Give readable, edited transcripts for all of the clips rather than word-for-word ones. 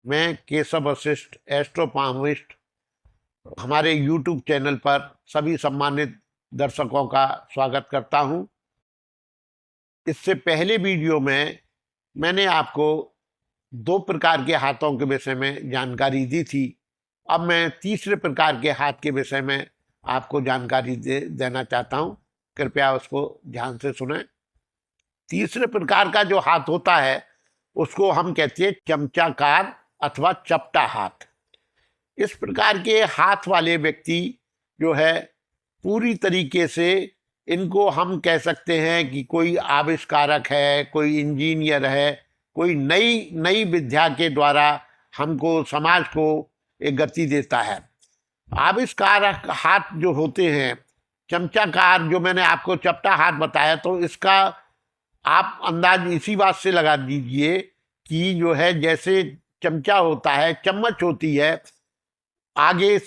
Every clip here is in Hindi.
मैं केशव वशिष्ठ एस्ट्रोपामिस्ट हमारे YouTube चैनल पर सभी सम्मानित दर्शकों का स्वागत करता हूं। इससे पहले वीडियो में मैंने आपको दो प्रकार के हाथों के विषय में जानकारी दी थी। अब मैं तीसरे प्रकार के हाथ के विषय में आपको जानकारी देना चाहता हूं। कृपया उसको ध्यान से सुनें। तीसरे प्रकार का जो हाथ होता है उसको हम कहते हैं चमचाकार अथवा चपटा हाथ। इस प्रकार के हाथ वाले व्यक्ति जो है पूरी तरीके से इनको हम कह सकते हैं कि कोई आविष्कारक है, कोई इंजीनियर है, कोई नई विद्या के द्वारा हमको समाज को एक गति देता है। आविष्कारक हाथ जो होते हैं, चमचाकार जो मैंने आपको चपटा हाथ बताया, तो इसका आप अंदाज इसी बात से लगा दीजिए कि जो है जैसे चमचा होता है, चम्मच होती है, आगे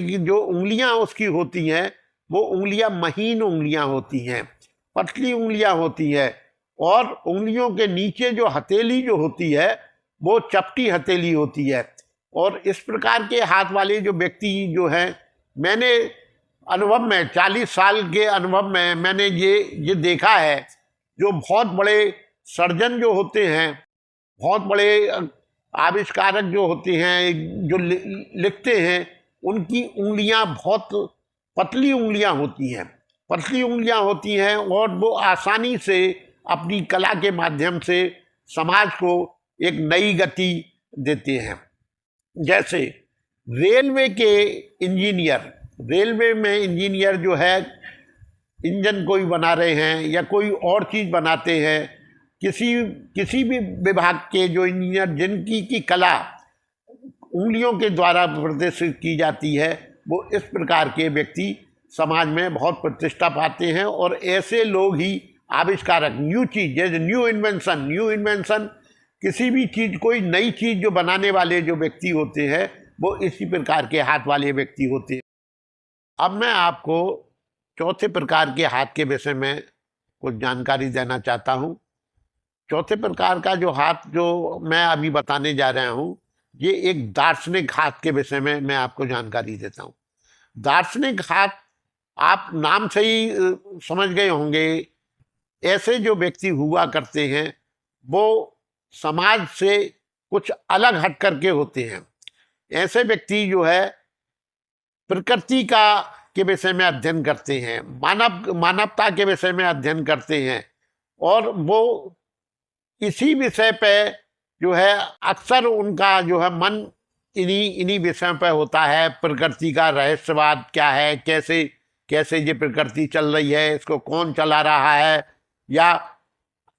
की जो उंगलियां उसकी होती हैं वो उंगलियां महीन उंगलियां होती हैं, पतली उंगलियां होती है, और उंगलियों के नीचे जो हथेली जो होती है वो चपटी हथेली होती है। और इस प्रकार के हाथ वाले जो व्यक्ति जो हैं, मैंने अनुभव में 40 साल के अनुभव में मैंने ये देखा है, जो बहुत बड़े सर्जन जो होते हैं, बहुत बड़े आविष्कारक जो होते हैं, जो लिखते हैं, उनकी उंगलियां बहुत पतली उंगलियां होती हैं, और वो आसानी से अपनी कला के माध्यम से समाज को एक नई गति देते हैं। जैसे रेलवे में इंजीनियर जो है इंजन कोई बना रहे हैं या कोई और चीज़ बनाते हैं, किसी भी विभाग के जो इंजीनियर जिनकी की कला उंगलियों के द्वारा प्रदर्शित की जाती है, वो इस प्रकार के व्यक्ति समाज में बहुत प्रतिष्ठा पाते हैं। और ऐसे लोग ही आविष्कारक, न्यू चीज़, जैसे न्यू इन्वेंशन, किसी भी चीज़, कोई नई चीज़ जो बनाने वाले जो व्यक्ति होते हैं, वो इसी प्रकार के हाथ वाले व्यक्ति होते हैं। अब मैं आपको चौथे प्रकार के हाथ के विषय में कुछ जानकारी देना चाहता हूँ। चौथे प्रकार का जो हाथ जो मैं अभी बताने जा रहा हूँ, ये एक दार्शनिक हाथ के विषय में मैं आपको जानकारी देता हूँ। दार्शनिक हाथ आप नाम से ही समझ गए होंगे। ऐसे जो व्यक्ति हुआ करते हैं वो समाज से कुछ अलग हट करके होते हैं। ऐसे व्यक्ति जो है प्रकृति के विषय में अध्ययन करते हैं, मानवता के विषय में अध्ययन करते हैं, और वो इसी विषय पे जो है अक्सर उनका जो है मन इन्हीं विषयों पे होता है। प्रकृति का रहस्यवाद क्या है, कैसे ये प्रकृति चल रही है, इसको कौन चला रहा है, या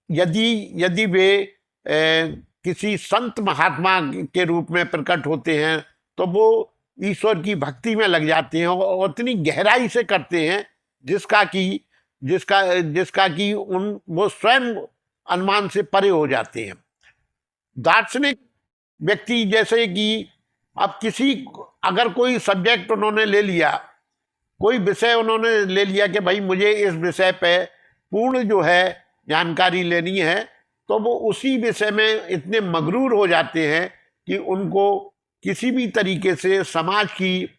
यदि वे किसी संत महात्मा के रूप में प्रकट होते हैं तो वो ईश्वर की भक्ति में लग जाते हैं और इतनी गहराई से करते हैं जिसका कि वो स्वयं अनुमान से परे हो जाते हैं। दार्शनिक व्यक्ति जैसे कि अब अगर कोई सब्जेक्ट उन्होंने ले लिया, कोई विषय उन्होंने ले लिया कि भाई मुझे इस विषय पे पूर्ण जो है जानकारी लेनी है, तो वो उसी विषय में इतने मगरूर हो जाते हैं कि उनको किसी भी तरीके से समाज की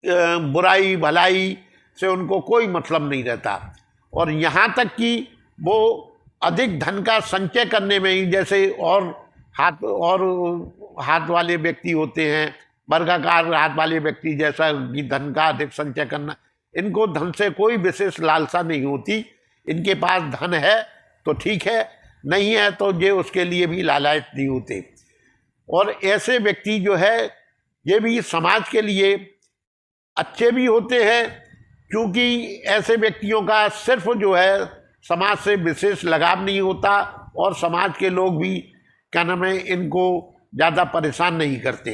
बुराई भलाई से उनको कोई मतलब नहीं रहता। और यहाँ तक कि वो अधिक धन का संचय करने में ही, जैसे और हाथ वाले व्यक्ति होते हैं, वर्गाकार हाथ वाले व्यक्ति, जैसा कि धन का अधिक संचय करना, इनको धन से कोई विशेष लालसा नहीं होती। इनके पास धन है तो ठीक है, नहीं है तो ये उसके लिए भी लालायत नहीं होते। और ऐसे व्यक्ति जो है ये भी समाज के लिए अच्छे भी होते हैं, क्योंकि ऐसे व्यक्तियों का सिर्फ जो है समाज से विशेष लगाव नहीं होता, और समाज के लोग भी क्या नाम है इनको ज़्यादा परेशान नहीं करते।